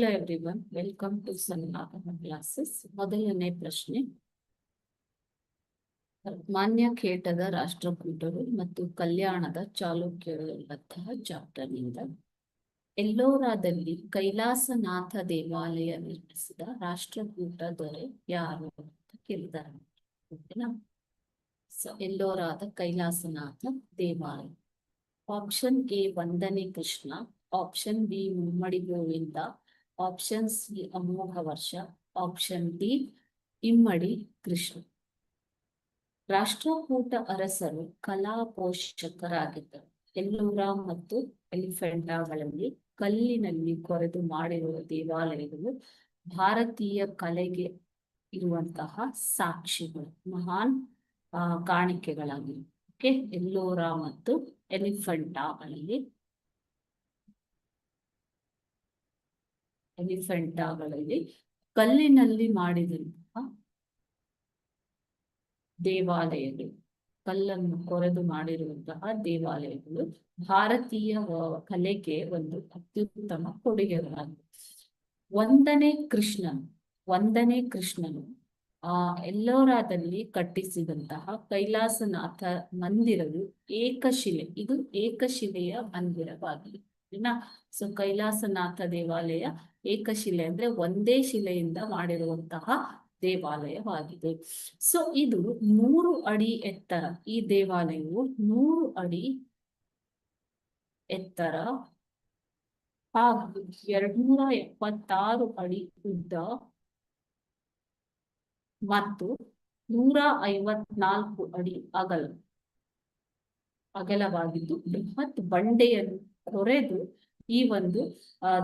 Hello everyone, welcome to Sanatana classes. ಮೊದಲನೇ ಪ್ರಶ್ನೆ, ಮಾನ್ಯ ಖೇಟದ ರಾಷ್ಟ್ರಕೂಟರು ಮತ್ತು ಕಲ್ಯಾಣದ ಚಾಲುಕ್ಯರು ಎಂಬಂತಹ ಚಾಪ್ಟರ್ ನಿಂದ ಎಲ್ಲೋರಾದಲ್ಲಿ ಕೈಲಾಸನಾಥ ದೇವಾಲಯ ನಿರ್ಮಿಸಿದ ರಾಷ್ಟ್ರಕೂಟ ದೊರೆ ಯಾರು ಅಂತ ಕೇಳಿದ್ದಾರೆ. ಓಕೆನಾ? ಸೊ ಎಲ್ಲೋರಾದ ಕೈಲಾಸನಾಥ ದೇವಾಲಯ. ಆಪ್ಷನ್ ಎ ವಂದನೆ ಕೃಷ್ಣ, ಆಪ್ಷನ್ ಬಿ ಮುಮ್ಮಡಿ ಗೋವಿಂದ, ಆಪ್ಷನ್ ಸಿ ಅಮೋಘ ವರ್ಷ, ಆಪ್ಷನ್ ಡಿ ಇಮ್ಮಡಿ ಕೃಷ್ಣ. ರಾಷ್ಟ್ರಕೂಟ ಅರಸರು ಕಲಾ ಪೋಷಕರಾಗಿದ್ದರು. ಎಲ್ಲೋರ ಮತ್ತು ಎಲಿಫೆಂಟಾಗಳಲ್ಲಿ ಕಲ್ಲಿನಲ್ಲಿ ಕೊರೆದು ಮಾಡಿರುವ ದೇವಾಲಯಗಳು ಭಾರತೀಯ ಕಲೆಗೆ ಇರುವಂತಹ ಸಾಕ್ಷಿಗಳು, ಮಹಾನ್ ಕಾಣಿಕೆಗಳಾಗಿವೆ. ಓಕೆ, ಎಲ್ಲೋರ ಮತ್ತು ಎಲಿಫೆಂಟಾಗಳಲ್ಲಿ ಕಲ್ಲಿನಲ್ಲಿ ಮಾಡಿದಂತಹ ದೇವಾಲಯಗಳು, ಕಲ್ಲನ್ನು ಕೊರೆದು ಮಾಡಿರುವಂತಹ ದೇವಾಲಯಗಳು ಭಾರತೀಯ ಕಲೆಗೆ ಒಂದು ಅತ್ಯುತ್ತಮ ಕೊಡುಗೆಗಳಾಗಿವೆ. ವಂದನೆ ಕೃಷ್ಣನು ಎಲ್ಲೋರಾದಲ್ಲಿ ಕಟ್ಟಿಸಿದಂತಹ ಕೈಲಾಸನಾಥ ಮಂದಿರವು ಇದು ಏಕಶಿಲೆಯ ಮಂದಿರವಾಗಿದೆ. ಸೊ ಕೈಲಾಸನಾಥ ದೇವಾಲಯ ಏಕಶಿಲೆ ಅಂದ್ರೆ ಒಂದೇ ಶಿಲೆಯಿಂದ ಮಾಡಿರುವಂತಹ ದೇವಾಲಯವಾಗಿದೆ. ಸೊ ಇದು 100 ಅಡಿ ಎತ್ತರ. ಈ ದೇವಾಲಯವು 100 ಅಡಿ ಎತ್ತರ ಹಾಗೂ 276 ಅಡಿ ಉದ್ದ ಮತ್ತು 154 ಅಡಿ ಅಗಲವಾಗಿದ್ದು ಬೃಹತ್ ಬಂಡೆಯನ್ನು ಕೊರೆದು ಈ ಒಂದು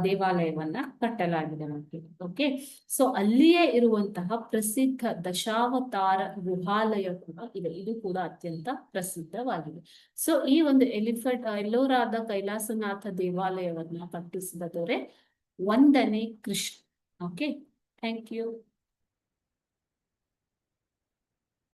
ದೇವಾಲಯವನ್ನ ಕಟ್ಟಲಾಗಿದೆ ನಮಗೆ. ಓಕೆ, ಸೊ ಅಲ್ಲಿಯೇ ಇರುವಂತಹ ಪ್ರಸಿದ್ಧ ದಶಾವತಾರ ಗುಹಾಲಯ ಕೂಡ ಇದೆ. ಇದು ಕೂಡ ಅತ್ಯಂತ ಪ್ರಸಿದ್ಧವಾಗಿದೆ. ಸೊ ಈ ಒಂದು ಎಲ್ಲೋರಾದ ಕೈಲಾಸನಾಥ ದೇವಾಲಯವನ್ನ ಕಟ್ಟಿಸಿದ ದೊರೆ ವಂದನೆ ಕೃಷ್ಣ. Okay, thank you.